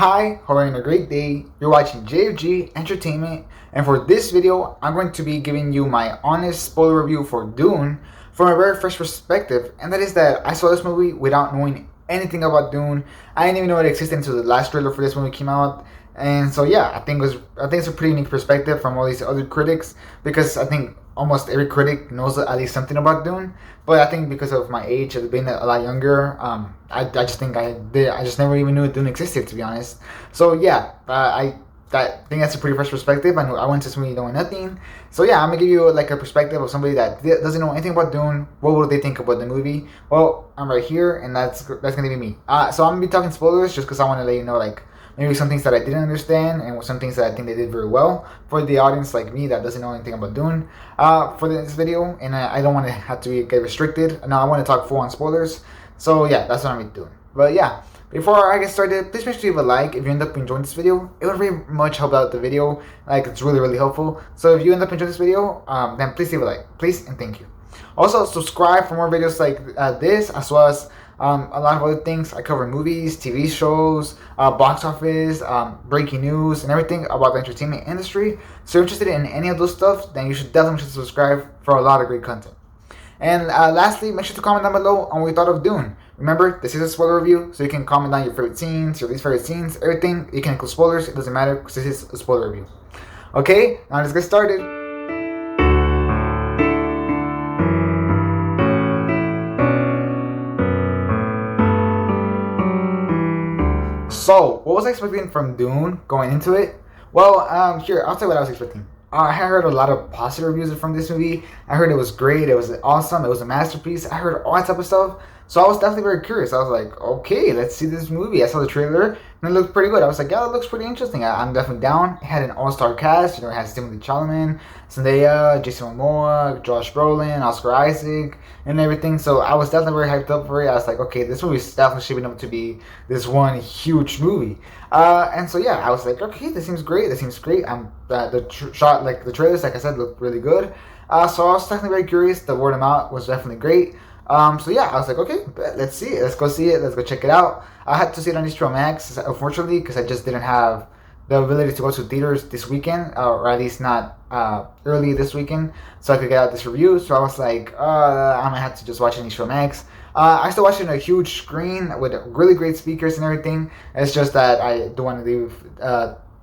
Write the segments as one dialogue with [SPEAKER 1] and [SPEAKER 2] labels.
[SPEAKER 1] Hi, hope you're having a great day. You're watching JFG Entertainment, and for this video, I'm going to be giving you my honest spoiler review for Dune from a very fresh perspective, and that is that I saw this movie without knowing anything about Dune. I didn't even know it existed until the last trailer for this movie came out, and so yeah, I think it's a pretty unique perspective from all these other critics, because I think almost every critic knows at least something about Dune. But I think because of my age, of being a lot younger, I just think I just never even knew Dune existed, to be honest. So yeah, I think that's a pretty fresh perspective. I went to this movie knowing nothing. So yeah, I'm gonna give you like a perspective of somebody that doesn't know anything about Dune. What would they think about the movie? Well, I'm right here, and that's gonna be me. So I'm gonna be talking spoilers just because I want to let you know like maybe some things that I didn't understand and some things that I think they did very well for the audience like me that doesn't know anything about Dune for this video. And I don't want to have to get restricted. No, I want to talk full on spoilers. So yeah, that's what I'm doing. But yeah, before I get started, please make sure you leave a like if you end up enjoying this video. It would very much help out the video. Like, it's really helpful. So if you end up enjoying this video, then please leave a like, please, and thank you. Also, subscribe for more videos like this, as well as a lot of other things. I cover movies, TV shows, box office, breaking news, and everything about the entertainment industry. So if you're interested in any of those stuff, then you should definitely subscribe for a lot of great content. And lastly, make sure to comment down below on what you thought of Dune. Remember, this is a spoiler review, so you can comment down your favorite scenes, your least favorite scenes, everything. You can include spoilers, it doesn't matter, because this is a spoiler review. Okay, now let's get started. So, what was I expecting from Dune going into it? Well, here, I'll tell you what I was expecting. I heard a lot of positive reviews from this movie. I heard it was great, it was awesome, it was a masterpiece. I heard all that type of stuff. So I was definitely very curious. I was like, okay, let's see this movie. I saw the trailer, and it looked pretty good. I was like, yeah, it looks pretty interesting. I'm definitely down. It had an all-star cast. It has Timothée Chalamet, Zendeya, Mamoa, Josh Brolin, Oscar Isaac, and everything. So I was definitely very hyped up for it. I was like, okay, this movie is definitely shaping up to be this one huge movie. And so yeah, I was like, okay, this seems great. This seems great. Shot, like the trailers, like I said, looked really good. So I was definitely very curious. The word of mouth was definitely great. So yeah, I was like, okay, let's see it. Let's go see it. Let's go check it out. I had to see it on HBO Max, unfortunately, because I just didn't have the ability to go to theaters this weekend, or at least not early this weekend, so I could get out this review. So I was like, I'm gonna have to just watch it on HBO Max. I still watched it on a huge screen with really great speakers and everything. It's just that I don't want to leave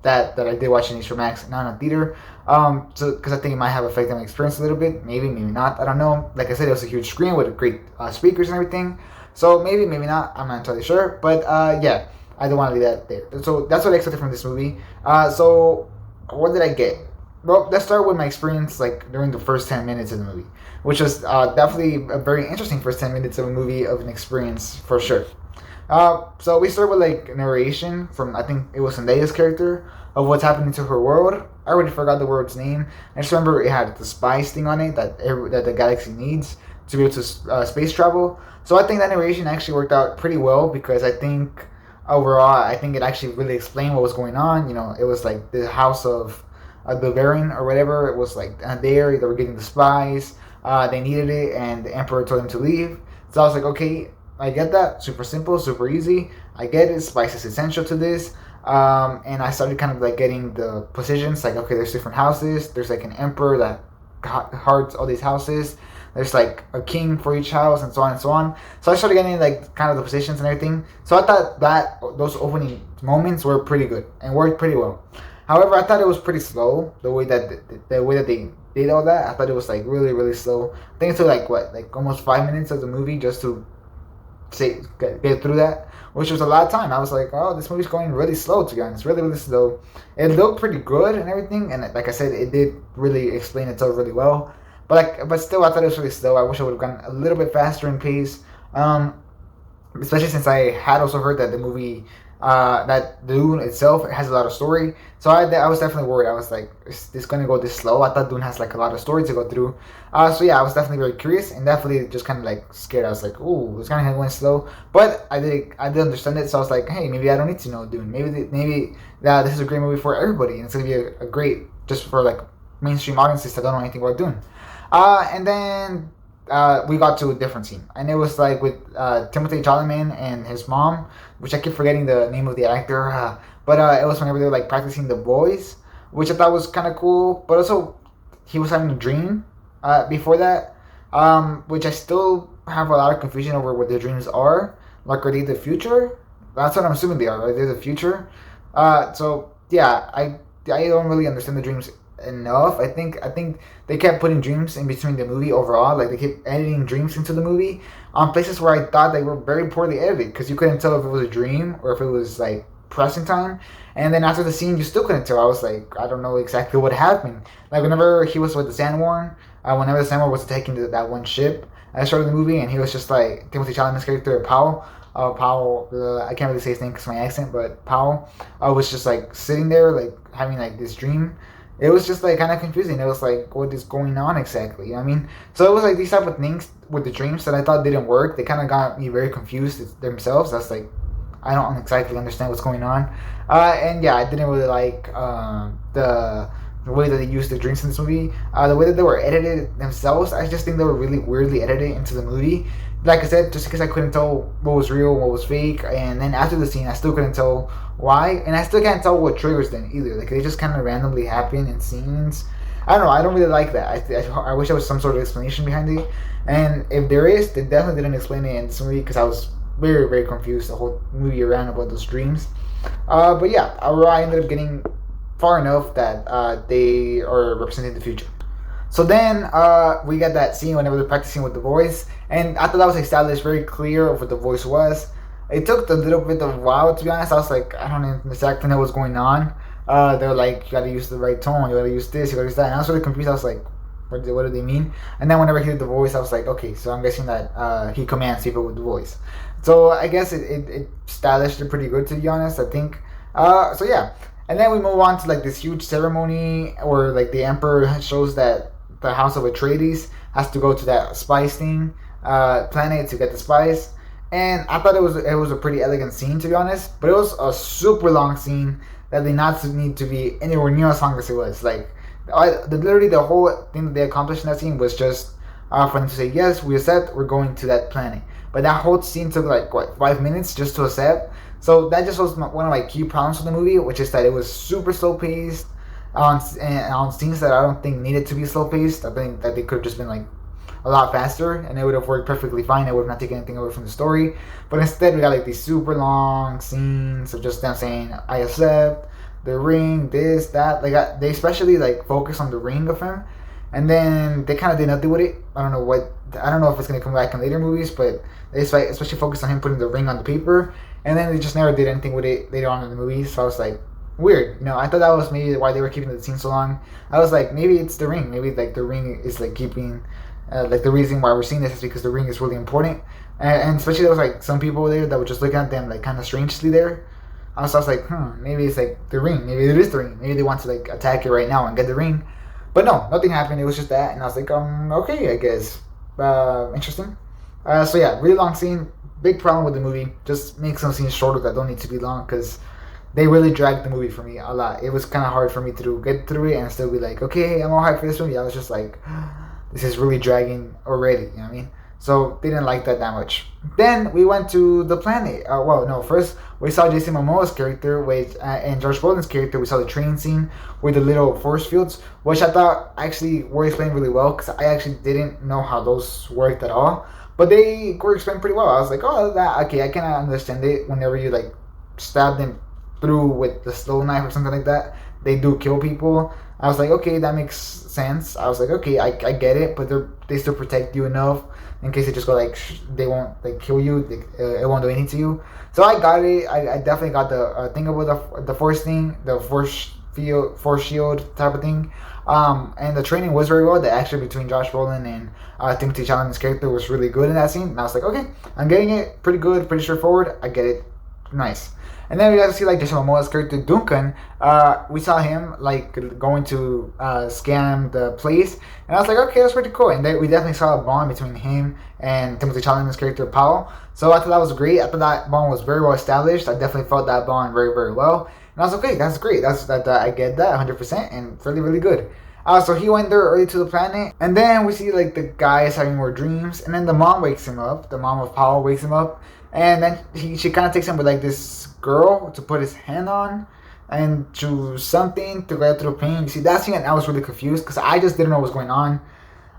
[SPEAKER 1] that I did watch in HBO Max, not in a theater. So because I think it might have affected my experience a little bit, maybe not. I don't know. Like I said, it was a huge screen with great speakers and everything. So maybe not. I'm not entirely sure. But yeah, I don't want to leave that there. So that's what I expected from this movie. So what did I get? Well, let's start with my experience like during the first 10 minutes of the movie, which was definitely a very interesting first 10 minutes of a movie, of an experience for sure. So we start with like narration from, I think it was Zendeya's character, of what's happening to her world. I already forgot the world's name. I just remember it had the spice thing on it that the galaxy needs to be able to space travel. So I think that narration actually worked out pretty well, because I think overall, I think it actually really explained what was going on. You know, it was like the House of Bavarian or whatever. It was like there, they were getting the spice. They needed it, and the Emperor told them to leave. So I was like, okay, I get that. Super simple, super easy. I get it. Spice is essential to this. And I started kind of like getting the positions. Like, okay, there's different houses. There's like an emperor that hearts all these houses. There's like a king for each house, and so on and so on. So I started getting like kind of the positions and everything. So I thought that those opening moments were pretty good and worked pretty well. However, I thought it was pretty slow, the way that they did all that. I thought it was like really slow. I think it took like almost 5 minutes of the movie just to get through that, which was a lot of time. I was like, oh, this movie's going really slow, to be honest, really slow. It looked pretty good and everything, and like I said, it did really explain itself really well. But still, I thought it was really slow. I wish I would have gone a little bit faster in pace, especially since I had also heard that the movie, that Dune itself has a lot of story. So I was definitely worried. I was like, is this going to go this slow? I thought Dune has like a lot of story to go through. So yeah, I was definitely very curious, and definitely just kind of like scared. I was like, ooh, it's kind of going slow. But I did understand it. So I was like, hey, maybe I don't need to know Dune. Maybe this is a great movie for everybody, and it's going to be a great, just for like mainstream audiences that don't know anything about Dune. And then we got to a different scene, and it was like with Timothée Chalamet and his mom, which I keep forgetting the name of the actor, but it was whenever they were like practicing the voice, which I thought was kind of cool. But also, he was having a dream before that, which I still have a lot of confusion over what their dreams are. Like, are they the future? That's what I'm assuming they are. Right? They're the future. So yeah, I don't really understand the dreams enough. I think they kept putting dreams in between the movie overall. Like, they kept editing dreams into the movie on places where I thought they were very poorly edited, because you couldn't tell if it was a dream or if it was like present time. And then after the scene, you still couldn't tell. I was like, I don't know exactly what happened. Like, whenever he was with the Sandworm, whenever the Sandworm was attacking that one ship at the start of the movie, and he was just like Timothée Chalamet's character Powell. I can't really say his name because of my accent, but Powell was just like sitting there, like having like this dream. It was just like kind of confusing. It was like, what is going on exactly? You know what I mean? So it was like these type of things with the dreams that I thought didn't work. They kind of got me very confused themselves. That's like, I don't exactly understand what's going on. And yeah, I didn't really like the way that they used the dreams in this movie. The way that they were edited themselves, I just think they were really weirdly edited into the movie. Like I said, just because I couldn't tell what was real, what was fake, and then after the scene, I still couldn't tell why, and I still can't tell what triggers them either. Like, they just kind of randomly happen in scenes. I don't know. I don't really like that. I wish there was some sort of explanation behind it, and if there is, they definitely didn't explain it in this movie, because I was very, very confused the whole movie around about those dreams. But yeah, I ended up getting far enough that they are representing the future. So then we got that scene whenever they're practicing with the voice, and I thought that was established very clear of what the voice was. It took a little bit of a while, to be honest. I was like, I don't exactly know what's going on. They're like, you gotta use the right tone, you gotta use this, you gotta use that. And I was really confused. I was like, what do they mean? And then whenever he did the voice, I was like, okay, so I'm guessing that he commands people with the voice. So I guess it established it pretty good, to be honest, I think. So yeah. And then we move on to like this huge ceremony where like the Emperor shows that the House of Atreides has to go to that spice planet to get the spice. And I thought it was a pretty elegant scene, to be honest, but it was a super long scene that did not need to be anywhere near as long as it was. Like, literally the whole thing that they accomplished in that scene was just for them to say, yes, we accept, we're going to that planet. But that whole scene took like, what, 5 minutes just to accept? So that just was one of my key problems with the movie, which is that it was super slow paced on scenes that I don't think needed to be slow paced. I think that they could have just been like a lot faster, and it would have worked perfectly fine. It would have not taken anything away from the story. But instead, we got like these super long scenes of just them saying, "I accept," the ring, this, that. Like, they especially like focus on the ring of him, and then they kind of did nothing with it. I don't know if it's gonna come back in later movies, but they especially focused on him putting the ring on the paper, and then they just never did anything with it later on in the movie. So I was like, weird. I thought that was maybe why they were keeping the scene so long. I was like, maybe it's the ring. Maybe like the ring is like keeping. Like, the reason why we're seeing this is because the ring is really important, and especially there was like some people there that were just looking at them like kind of strangely there. So I was like, maybe it's like the ring. Maybe it is the ring. Maybe they want to like attack it right now and get the ring. But no, nothing happened. It was just that, and I was like, okay, I guess. Interesting. So yeah, really long scene. Big problem with the movie. Just make some scenes shorter that don't need to be long, because they really dragged the movie for me a lot. It was kind of hard for me to get through it and still be like, okay, I'm all hyped for this movie. I was just like, this is really dragging already, you know what I mean? So didn't like that much. Then we went to the planet. First we saw Jason Momoa's character and Josh Brolin's character. We saw the training scene with the little force fields, which I thought actually were explained really well, because I actually didn't know how those worked at all. But they were explained pretty well. I was like, okay, I can understand it. Whenever you like stab them through with the slow knife or something like that, they do kill people. I was like, okay, that makes sense. I was like, okay, I get it, but they still protect you enough in case they just go like, they won't like kill you, it won't do anything to you. So I got it. I definitely got the thing about the force thing, the force shield type of thing. And the training was very well. The action between Josh Brolin and Timothée Chalamet's character was really good in that scene. And I was like, okay, I'm getting it. Pretty good, pretty straightforward. I get it. Nice. And then we got to see like Jason Momoa's character Duncan. We saw him like going to scam the place, and I was like, okay, that's pretty cool. And then we definitely saw a bond between him and Timothée Chalamet's character Paul. So I thought that was great. I thought that bond was very well established. I definitely felt that bond very, very well. And I was like, okay, that's great. I get that 100% and really, really good. So he went there early to the planet, and then we see like the guy is having more dreams, and then the mom wakes him up. The mom of Paul wakes him up, and then she kind of takes him with like this girl to put his hand on, and to something to get through pain. You see that scene, I was really confused because I just didn't know what was going on.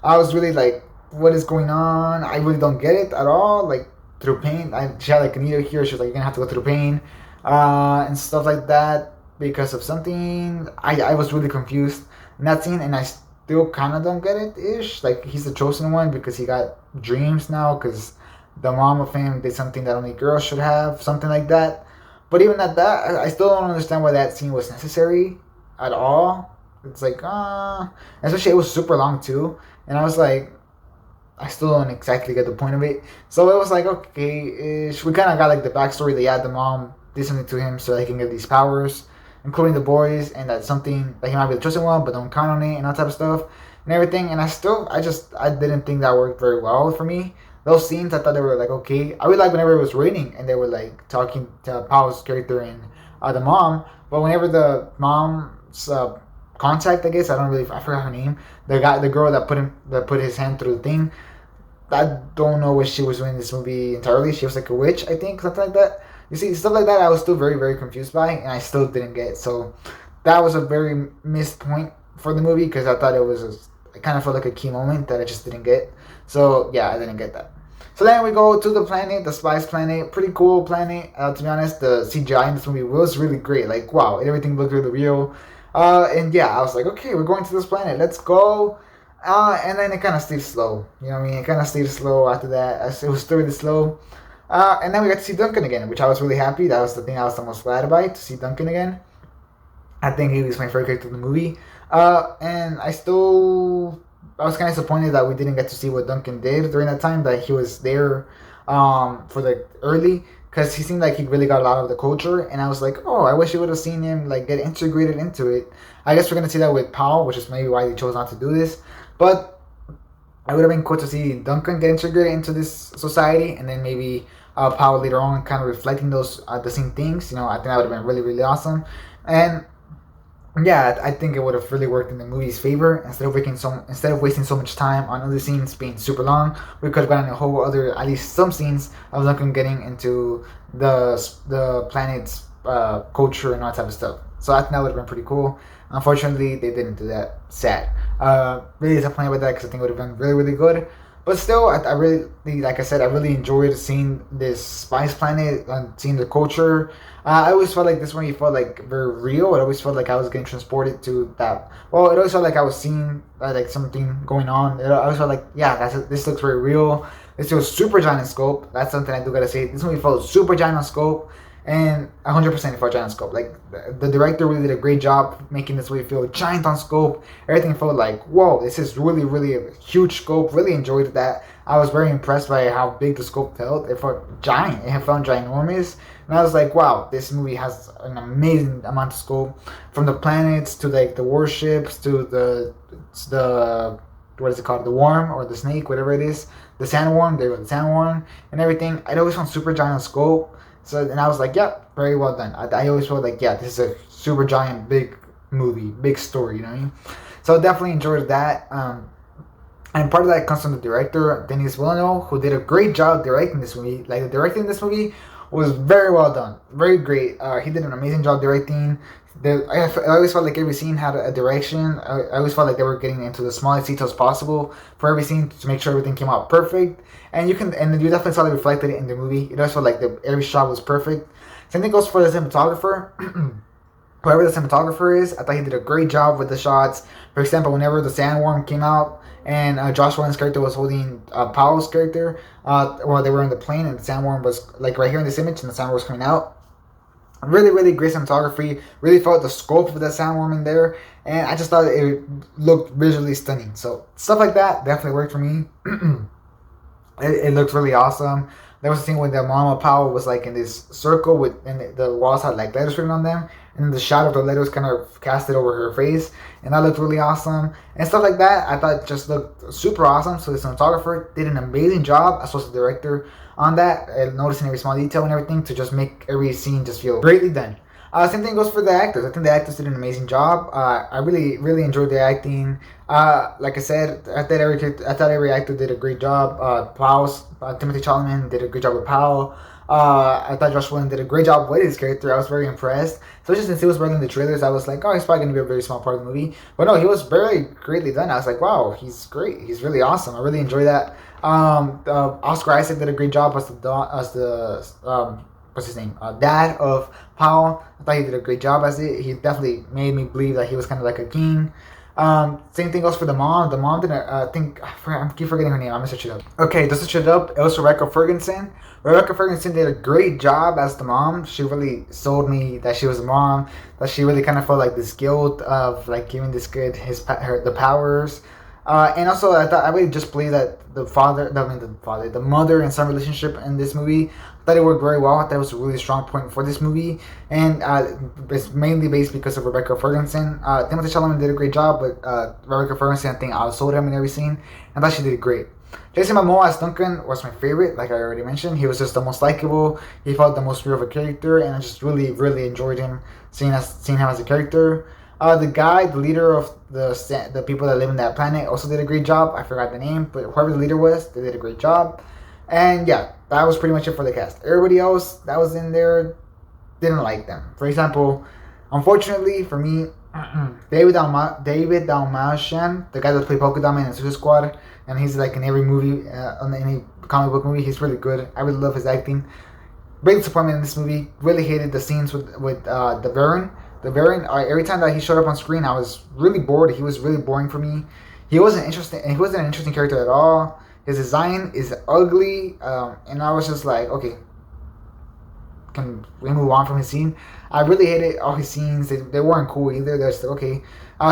[SPEAKER 1] I was really like, what is going on? I really don't get it at all. Like through pain, she had like a needle here. She was like, you're gonna have to go through pain, and stuff like that because of something. I was really confused in that scene, and I still kind of don't get it ish. Like he's the chosen one because he got dreams now because the mom of him did something that only girls should have, something like that. But even at that, I still don't understand why that scene was necessary at all. It's like, especially it was super long too, and I was like, I still don't exactly get the point of it. So it was like, okay, we kind of got like the backstory that the mom did something to him so he can get these powers, including the boys, and that's something that he might be the chosen one, but don't count on it and that type of stuff and everything. And I didn't think that worked very well for me. Those scenes, I thought they were like okay. I really like whenever it was raining and they were like talking to Paul's character and the mom. But whenever the mom's contact, I guess I forgot her name. The girl that put his hand through the thing. I don't know what she was doing in this movie entirely. She was like a witch, I think, something like that. You see, stuff like that I was still very, very confused by, and I still didn't get. So that was a very missed point for the movie because I thought it kind of felt like a key moment that I just didn't get. So yeah, I didn't get that. So then we go to the planet, the Spice Planet. Pretty cool planet. To be honest, the CGI in this movie was really great. Like, wow, everything looked really real. And yeah, I was like, okay, we're going to this planet. Let's go. And then it kind of stayed slow. You know what I mean? It kind of stayed slow after that. It was still really slow. And then we got to see Duncan again, which I was really happy. That was the thing I was the most glad about, to see Duncan again. I think he was my favorite character in the movie. And I was kind of disappointed that we didn't get to see what Duncan did during that time, that he was there for the early, because he seemed like he really got a lot of the culture, and I was like, oh, I wish you would have seen him like get integrated into it. I guess we're going to see that with Paul, which is maybe why they chose not to do this, but it would have been cool to see Duncan get integrated into this society, and then maybe Paul later on kind of reflecting those the same things. You know, I think that would have been really, really awesome. And yeah, I think it would have really worked in the movie's favor. Instead of wasting so much time on other scenes being super long, we could have gotten a whole other, at least some scenes of Duncan getting into the planet's culture and all that type of stuff. So I think that would have been pretty cool. Unfortunately, they didn't do that. Sad. Really disappointed with that because I think it would have been really, really good. But still, I really, like I said, I really enjoyed seeing this Spice Planet and seeing the culture. I always felt like this one, felt like very real. It always felt like I was getting transported to that. Well, it always felt like I was seeing like something going on. I always felt like, yeah, this looks very real. This was super giant in scope. That's something I do gotta say. This movie felt super giant on scope, and 100% for giant scope. Like the director really did a great job making this movie feel giant on scope. Everything felt like, whoa, this is really, really a huge scope. Really enjoyed that. I was very impressed by how big the scope felt. It felt giant. It felt ginormous. And I was like, wow, this movie has an amazing amount of scope. From the planets to like the warships to the what is it called? The worm or the snake, whatever it is. The sandworm, the sandworm and everything. It always felt super giant on scope. So, and I was like, yeah, very well done. I always felt like, yeah, this is a super giant, big movie, big story, you know what I mean? So I definitely enjoyed that. And part of that comes from the director, Denis Villeneuve, who did a great job directing this movie. Like, the directing in this movie was very well done. Very great. He did an amazing job directing. I always felt like every scene had a direction. I always felt like they were getting into the smallest details possible for every scene to make sure everything came out perfect. And you definitely saw that reflected in the movie. It always felt like every shot was perfect. Same thing goes for the cinematographer. Whoever the cinematographer is, I thought he did a great job with the shots. For example, whenever the sandworm came out and Josh Brolin's character was holding Paul's character, while they were in the plane, and the sandworm was like right here in this image, and the sandworm was coming out. Really, really great cinematography. Really felt the scope of the sandworm in there, and I just thought it looked visually stunning. So stuff like that definitely worked for me. It looked really awesome. There was a scene where the Mama Paul was like in this circle and the walls had like letters written on them, and the shot of the letters kind of casted over her face, and that looked really awesome. And stuff like that, I thought just looked super awesome. So the cinematographer did an amazing job, as well as the director, on that, noticing every small detail and everything to just make every scene just feel greatly done. Same thing goes for the actors. I think the actors did an amazing job. I really enjoyed their acting. Like I said, I thought every actor did a great job. Timothée Chalamet did a great job with Paul. I thought Josh Brolin did a great job with his character. I was very impressed. Especially since he was running the trailers, I was like, oh, he's probably going to be a very small part of the movie. But no, he was very greatly done. I was like, wow, he's great. He's really awesome. I really enjoy that. Oscar Isaac did a great job as the what's his name? Dad of Powell. I thought he did a great job as it. He definitely made me believe that he was kind of like a king. Same thing goes for the mom. The mom didn't I keep forgetting her name. I'm gonna search it up. Okay, just to search it up, it was Rebecca Ferguson. Rebecca Ferguson did a great job as the mom. She really sold me that she was a mom. That she really kind of felt like this guilt of like giving this kid the powers. And also, I really just believe that the mother and son relationship in this movie, I thought it worked very well. I thought it was a really strong point for this movie, and it's mainly based because of Rebecca Ferguson. Timothée Chalamet did a great job, but Rebecca Ferguson, I think, outsold him in every scene. I thought she did great. Jason Mamoa as Duncan was my favorite, like I already mentioned. He was just the most likable. He felt the most real of a character, and I just really enjoyed him seeing him as a character. The leader of the people that live in that planet, also did a great job. I forgot the name, but whoever the leader was, they did a great job. And yeah, that was pretty much it for the cast. Everybody else that was in there didn't like them. For example, unfortunately for me, David Dalmatian, the guy that played Polka Dot Man in Suicide Squad, and he's like in every movie, on any comic book movie, he's really good. I really love his acting. Big disappointment in this movie. Really hated the scenes with the Baron. The Baron, every time that he showed up on screen, I was really bored. He was really boring for me. He wasn't interesting, and he wasn't an interesting character at all. His design is ugly, and I was just like, okay, can we move on from his scene? I really hated all his scenes. They weren't cool either. They're just like, okay.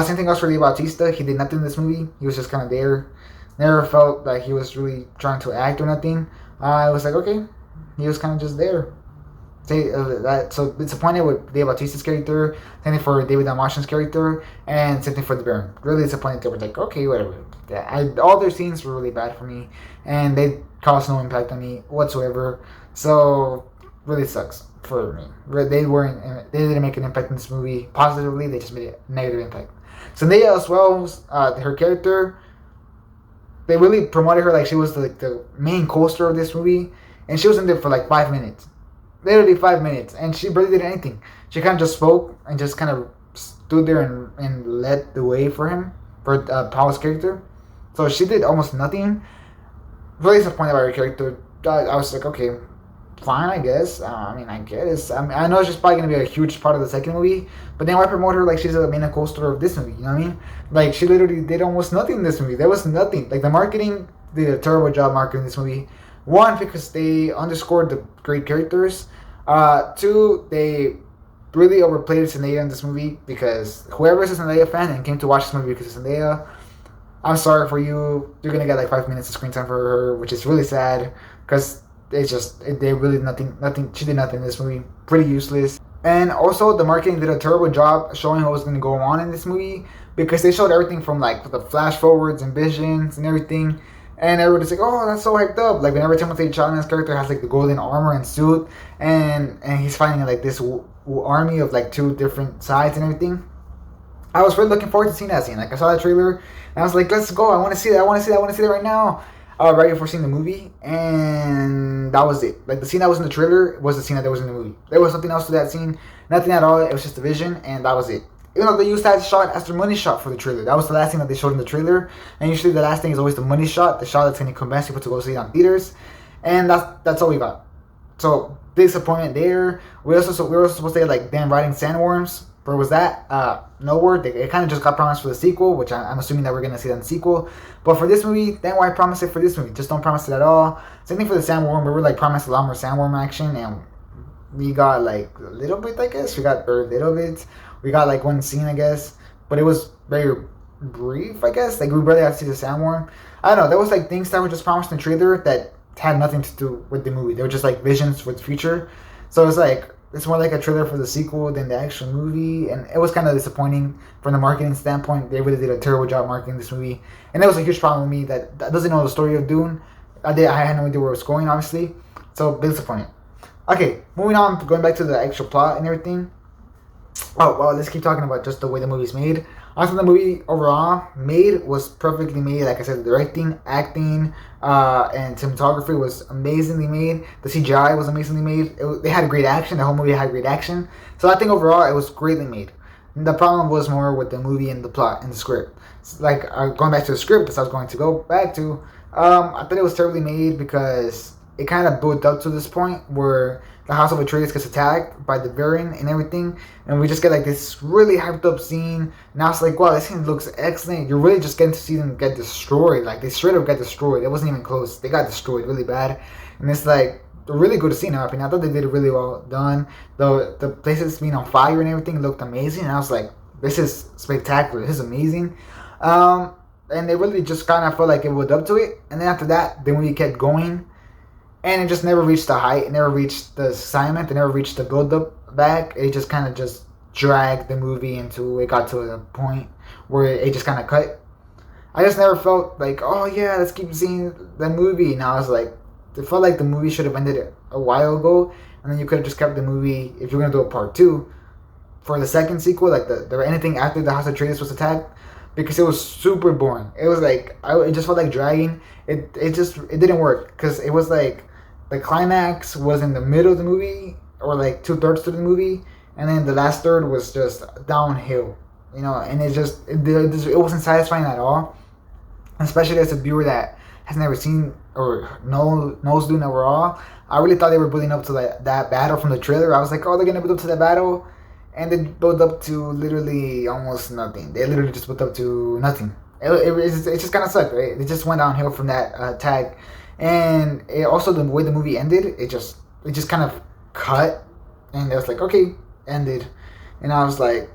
[SPEAKER 1] Same thing goes for Leto Atreides. He did nothing in this movie. He was just kind of there. Never felt like he was really trying to act or nothing. I was like, okay, he was kind of just there. So disappointed with David Bautista's character, same thing for David Dalmatian's character, and same thing for the Baron. Really disappointed. They were like, okay, whatever. All their scenes were really bad for me, and they caused no impact on me whatsoever. So really sucks for me. They didn't make an impact in this movie positively. They just made a negative impact. Zendaya as well, her character, they really promoted her like she was the main co-star of this movie, and she was in there for like 5 minutes. Literally 5 minutes, and she barely did anything. She kind of just spoke and just kind of stood there and led the way for Paul's character. So she did almost nothing. Really disappointed by her character. I was like, okay, fine, I guess. I guess. I know she's probably gonna be a huge part of the second movie, but then why promote her like she's the main co-star of this movie? You know what I mean? Like she literally did almost nothing in this movie. There was nothing. Like the marketing did a terrible job marketing this movie. One, because they underscored the great characters. Two, they really overplayed Zendaya in this movie, because whoever is a Zendaya fan and came to watch this movie because of Zendaya, I'm sorry for you. You're gonna get like 5 minutes of screen time for her, which is really sad, because they really nothing. She did nothing in this movie. Pretty useless. And also, the marketing did a terrible job showing what was gonna go on in this movie, because they showed everything from like the flash forwards and visions and everything. And everybody's like, oh, that's so hyped up. Like, whenever Timothée Chalamet's character has, like, the golden armor and suit, and he's fighting, like, this army of, like, 2 different sides and everything. I was really looking forward to seeing that scene. Like, I saw that trailer, and I was like, let's go. I want to see that. I want to see that right now. Right before seeing the movie. And that was it. Like, the scene that was in the trailer was the scene that was in the movie. There was nothing else to that scene. Nothing at all. It was just a vision, and that was it. Even though they used that shot as their money shot for the trailer. That was the last thing that they showed in the trailer. And usually the last thing is always the money shot. The shot that's going to convince people to go see it on theaters. And that's all we got. So, disappointment there. We were also supposed to get like them riding sandworms. Where was that? No word. It kind of just got promised for the sequel. Which I'm assuming that we're going to see that in the sequel. But for this movie, then why promise it for this movie? Just don't promise it at all. Same thing for the sandworm. We were like promised a lot more sandworm action. And we got like a little bit, I guess. We got very little bit. We got like one scene, I guess, but it was very brief, I guess. Like we barely had to see the sandworm. I don't know. There was like things that were just promised in the trailer that had nothing to do with the movie. They were just like visions for the future. So it's like it's more like a trailer for the sequel than the actual movie, and it was kind of disappointing from the marketing standpoint. They really did a terrible job marketing this movie, and that was a huge problem with me that doesn't know the story of Dune. I had no idea where it was going, obviously. So disappointing. Okay, moving on, going back to the actual plot and everything. Oh, well, let's keep talking about just the way the movie's made. Also, the movie overall made was perfectly made. Like I said, the directing, acting, and cinematography was amazingly made. The CGI was amazingly made. They had great action. The whole movie had great action. So I think overall it was greatly made. The problem was more with the movie and the plot and the script. Like going back to the script, as I was going to go back to, I thought it was terribly made because it kind of built up to this point where the House of Atreides gets attacked by the Baron and everything, and we just get like this really hyped up scene. Now it's like, wow, this scene looks excellent. You're really just getting to see them get destroyed. Like they straight up got destroyed. It wasn't even close. They got destroyed really bad, and it's like a really good scene. In my opinion, I thought they did it really well done. The places being on fire and everything looked amazing, and I was like, this is spectacular. This is amazing. And they really just kind of felt like it lived up to it. And then after that, the movie kept going. And it just never reached the height. It never reached the assignment. It never reached the build-up back. It just kind of just dragged the movie into... It got to a point where it just kind of cut. I just never felt like, oh yeah, let's keep seeing the movie. And I was like... It felt like the movie should have ended a while ago. And then you could have just kept the movie... If you're going to do a part 2... For the second sequel, like anything after the House of Atreides was attacked... Because it was super boring. It was like... It just felt like dragging. It didn't work. Because it was like... The climax was in the middle of the movie, or like 2/3 through the movie, and then the last third was just downhill, you know. And it wasn't satisfying at all, especially as a viewer that has never seen or knows Dune overall. I really thought they were building up to that battle from the trailer. I was like, oh, they're gonna build up to that battle, and they built up to literally almost nothing. They literally just built up to nothing. It just kind of sucked, right? It just went downhill from that tag. And also the way the movie ended, it just kind of cut, and it was like, okay, ended, and I was like,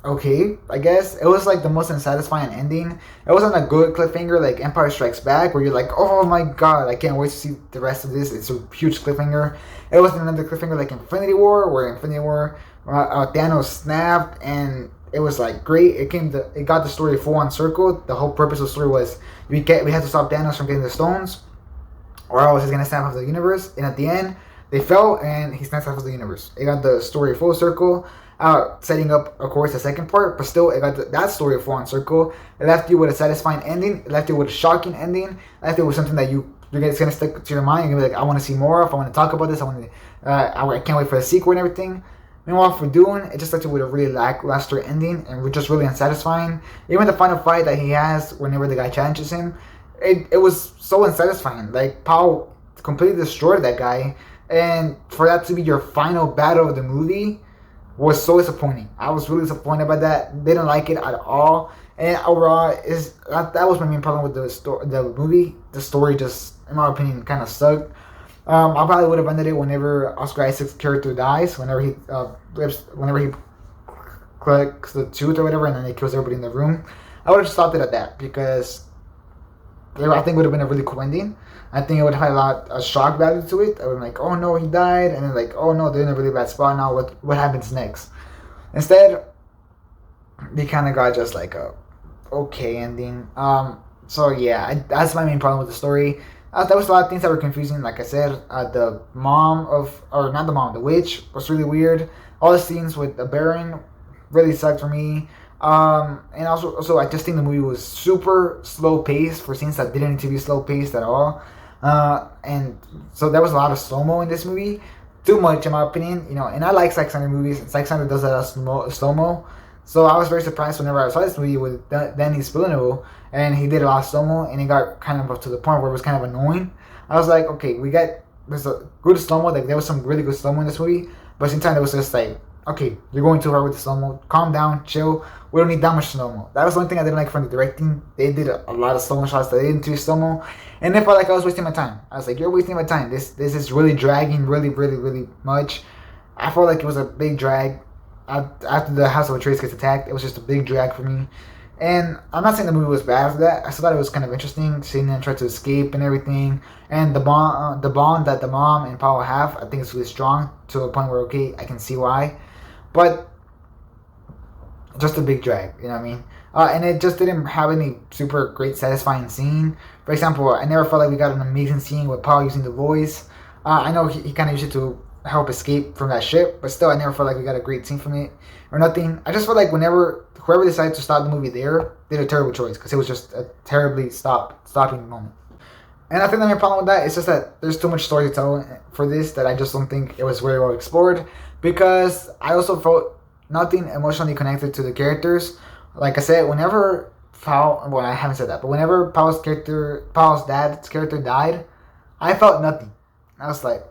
[SPEAKER 1] okay, I guess it was like the most unsatisfying ending. It wasn't a good cliffhanger like Empire Strikes Back, where you're like, oh my god, I can't wait to see the rest of this. It's a huge cliffhanger. It wasn't another cliffhanger like Infinity War, where Thanos snapped, and it was like great. It got the story full on circle. The whole purpose of the story was we had to stop Thanos from getting the stones, or else he's gonna snap off the universe. And at the end, they fell, and he snaps off the universe. It got the story full circle, setting up, of course, the second part. But still, it got that story full on circle. It left you with a satisfying ending. It left you with a shocking ending. It left you with something that it's gonna stick to your mind. You're gonna be like, I want to see more of. I want to talk about this. I can't wait for the sequel and everything. Meanwhile, for Dune, it just left you with a really lackluster ending and just really unsatisfying. Even the final fight that he has whenever the guy challenges him, it was so unsatisfying. Like, Paul completely destroyed that guy, and for that to be your final battle of the movie was so disappointing. I was really disappointed by that. Didn't like it at all. And overall, that was my main problem with the movie. The story just, in my opinion, kind of sucked. I probably would have ended it whenever Oscar Isaac's character dies, whenever he clicks the tooth or whatever, and then he kills everybody in the room. I would have stopped it at that, because I think it would have been a really cool ending. I think it would have had a shock value to it. I would be like, oh no, he died, and then like, oh no, they're in a really bad spot now. What happens next? Instead, they kind of got just like a okay ending. So yeah, that's my main problem with the story. There was a lot of things that were confusing. Like I said, the witch was really weird. All the scenes with the Baron really sucked for me. And also, I just think the movie was super slow paced for scenes that didn't need to be slow paced at all. And so there was a lot of slow-mo in this movie. Too much, in my opinion. You know, and I like Zack Snyder movies. And Zack Snyder does a lot of slow-mo. So I was very surprised whenever I saw this movie with Denis Villeneuve, and he did a lot of slow-mo, and it got kind of up to the point where it was kind of annoying. I was like, okay, there's a good slow-mo, like there was some really good slow-mo in this movie, but at the same time it was just like, okay, you're going too hard with the slow-mo, calm down, chill, we don't need that much slow-mo. That was the only thing I didn't like from the directing. They did a lot of slow-mo shots that they didn't do slow-mo, and it felt like I was wasting my time. I was like, you're wasting my time, this is really dragging really, really, really much. I felt like it was a big drag. After the House of Atreides gets attacked, it was just a big drag for me. And I'm not saying the movie was bad after that. I still thought it was kind of interesting, seeing them try to escape and everything. And the bond that the mom and Paul have, I think it's really strong to a point where, okay, I can see why. But just a big drag, you know what I mean? And it just didn't have any super great satisfying scene. For example, I never felt like we got an amazing scene with Paul using the voice. I know he kind of used it to help escape from that ship. But still, I never felt like we got a great scene from it or nothing. I just felt like whenever whoever decided to stop the movie there did a terrible choice because it was just a terribly stopping moment. And I think the main problem with that is just that there's too much story to tell for this that I just don't think it was very well explored. Because I also felt nothing emotionally connected to the characters. Like I said, whenever I haven't said that, but whenever Paul's dad's character died, I felt nothing. I was like,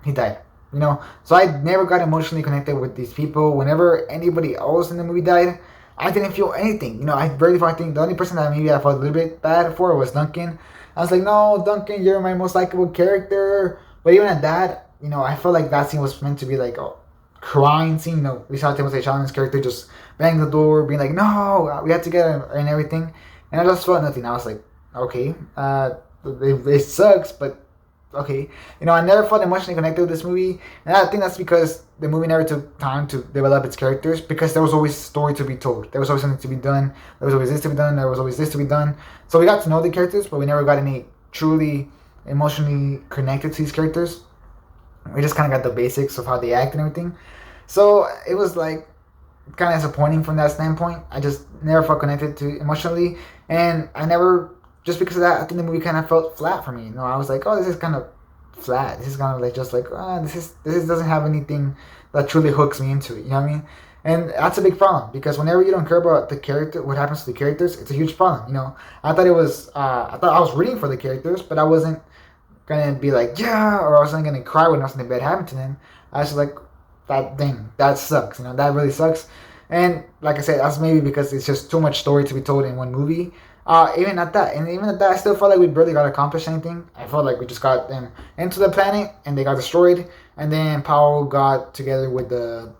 [SPEAKER 1] he died, you know. So I never got emotionally connected with these people. Whenever anybody else in the movie died, I didn't feel anything. You know, I barely felt anything. The only person that maybe I felt a little bit bad for was Duncan. I was like, no, Duncan, you're my most likable character. But even at that, you know, I felt like that scene was meant to be like a crying scene. You know, we saw Timothée Chalamet's character just bang the door, being like, no, we had to get him and everything. And I just felt nothing. I was like, okay, it sucks, but okay. You know, I never felt emotionally connected with this movie. And I think that's because the movie never took time to develop its characters, because there was always a story to be told. There was always something to be done. There was always this to be done. There was always this to be done. So we got to know the characters, but we never got any truly emotionally connected to these characters. We just kind of got the basics of how they act and everything. So it was like kind of disappointing from that standpoint. I just never felt connected to emotionally. And I never, just because of that, I think the movie kind of felt flat for me. You know, I was like, oh, this is kind of flat. This is kind of like just like, this doesn't have anything that truly hooks me into it. You know what I mean? And that's a big problem, because whenever you don't care about the character, what happens to the characters, it's a huge problem. You know, I thought I was rooting for the characters, but I wasn't gonna be like, yeah, or I wasn't gonna cry when something bad happened to them. I was like, that sucks. You know, that really sucks. And like I said, that's maybe because it's just too much story to be told in one movie. Even at that, I still felt like we barely got accomplished anything. I felt like we just got them into the planet and they got destroyed, and then Paul got together with the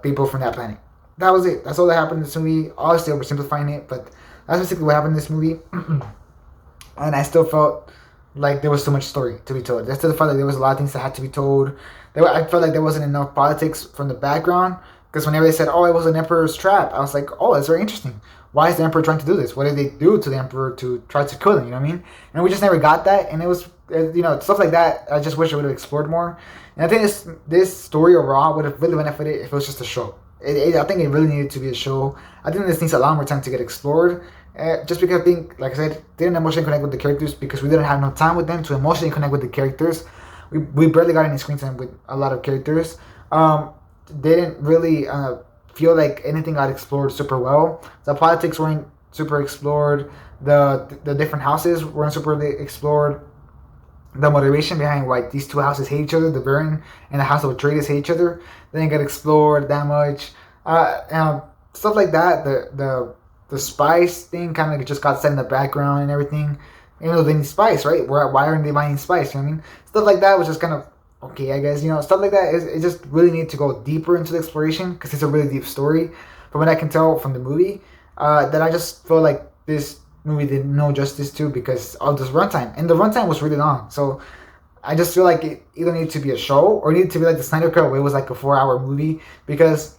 [SPEAKER 1] people from that planet. That was it. That's all that happened in this movie. Obviously, oversimplifying it, but that's basically what happened in this movie. And I still felt like there was too much story to be told. I still felt like there was a lot of things that had to be told. I felt like there wasn't enough politics from the background, because whenever they said, oh, it was an emperor's trap, I was like, oh, that's very interesting. Why is the emperor trying to do this? What did they do to the emperor to try to kill him? You know what I mean? And we just never got that. And it was, you know, stuff like that. I just wish I would have explored more. And I think this story overall would have really benefited if it was just a show. I think it really needed to be a show. I think this needs a lot more time to get explored. Just because I think, like I said, didn't emotionally connect with the characters because we didn't have enough time with them to emotionally connect with the characters. We barely got any screen time with a lot of characters. They didn't really feel like anything got explored super well. The politics weren't super explored. The different houses weren't super explored. The motivation behind why these two houses hate each other, the Baron and the House of Atreides hate each other, they didn't get explored that much. Stuff like that. The spice thing kind of just got set in the background and everything. Even though they need spice, right? Why aren't they buying spice? You know what I mean? Stuff like that was just kind of okay, I guess. You know, stuff like that it just really need to go deeper into the exploration, because it's a really deep story. From what I can tell from the movie, that I just feel like this movie did no justice to because of this runtime, and the runtime was really long. So I just feel like it either needed to be a show or it needed to be like the Snyder Cut, where it was like a 4-hour movie, because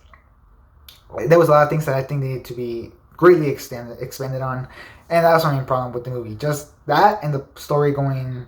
[SPEAKER 1] there was a lot of things that I think needed to be greatly expanded on, and that's my main problem with the movie. Just that, and the story going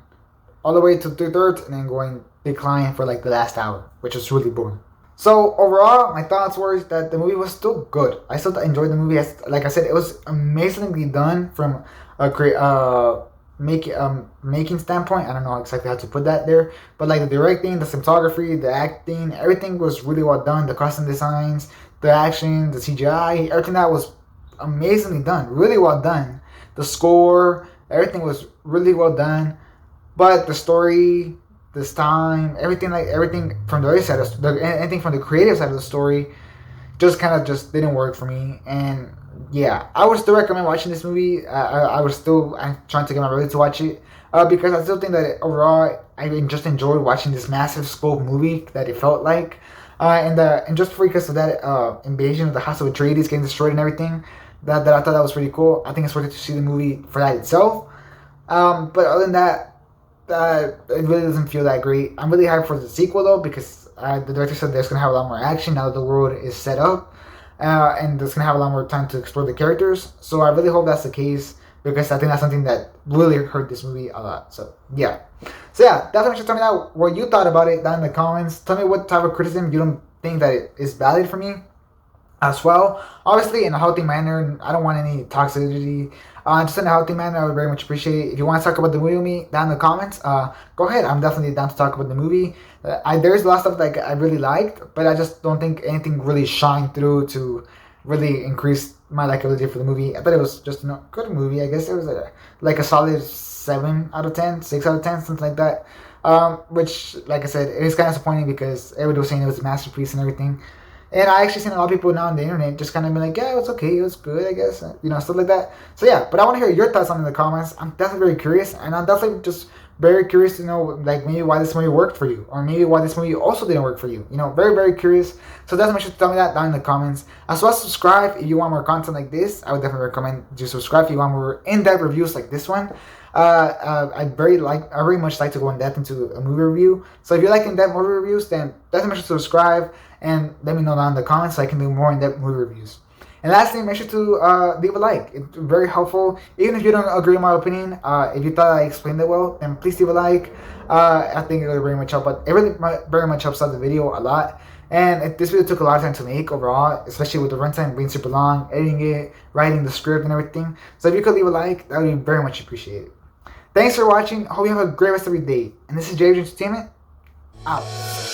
[SPEAKER 1] all the way to 2/3 and then going decline for like the last hour, which was really boring. So overall, my thoughts were that the movie was still good. I still enjoyed the movie. Like I said, it was amazingly done from a making standpoint. I don't know exactly how to put that there, but like the directing, the cinematography, the acting, everything was really well done. The costume designs, the action, the CGI, everything that was amazingly done, really well done. The score, everything was really well done. But the story, this time, everything from the other side, anything from the creative side of the story, just kind of just didn't work for me. And yeah, I would still recommend watching this movie. I'm trying to get my brother to watch it, because I still think that overall I just enjoyed watching this massive scope movie that it felt like, and just because of that invasion of the House of Atreides getting destroyed and everything, that I thought that was pretty cool. I think it's worth it to see the movie for that itself. But other than that, it really doesn't feel that great. I'm really hyped for the sequel though, because the director said there's gonna have a lot more action now that the world is set up, and there's gonna have a lot more time to explore the characters. So I really hope that's the case. because I think that's something that really hurt this movie a lot. So yeah. So yeah, definitely should tell me that what you thought about it down in the comments. Tell me what type of criticism you don't think that it is valid for me as well. Obviously in a healthy manner. I don't want any toxicity. Just in a healthy manner, I would very much appreciate it. If you want to talk about the movie with me down in the comments, go ahead. I'm definitely down to talk about the movie. There's a lot of stuff that I really liked, but I just don't think anything really shined through to really increase my likability for the movie. I thought it was just a good movie. I guess it was like a solid 7 out of 10, 6 out of 10, something like that. Which, like I said, it is kind of disappointing because everybody was saying it was a masterpiece and everything. And I actually seen a lot of people now on the internet just kind of be like, yeah, it was okay, it was good, I guess, stuff like that. So yeah, but I want to hear your thoughts on it in the comments. I'm definitely very curious, and I'm definitely just very curious to know, like, maybe why this movie worked for you, or maybe why this movie also didn't work for you. Very, very curious. So definitely make sure to tell me that down in the comments. As well as subscribe if you want more content like this. I would definitely recommend you subscribe if you want more in-depth reviews like this one. I very much like to go in depth into a movie review. So if you like in-depth movie reviews, then definitely make sure to subscribe and let me know down in the comments so I can do more in-depth movie reviews. And lastly, make sure to leave a like. It's very helpful. Even if you don't agree with my opinion, if you thought I explained it well, then please leave a like. I think it will very much help. But it really very much helps out the video a lot. And this video took a lot of time to make overall, especially with the runtime being super long, editing it, writing the script and everything. So if you could leave a like, that would be very much appreciated. Thanks for watching. I hope you have a great rest of your day. And this is JJ Entertainment. Out.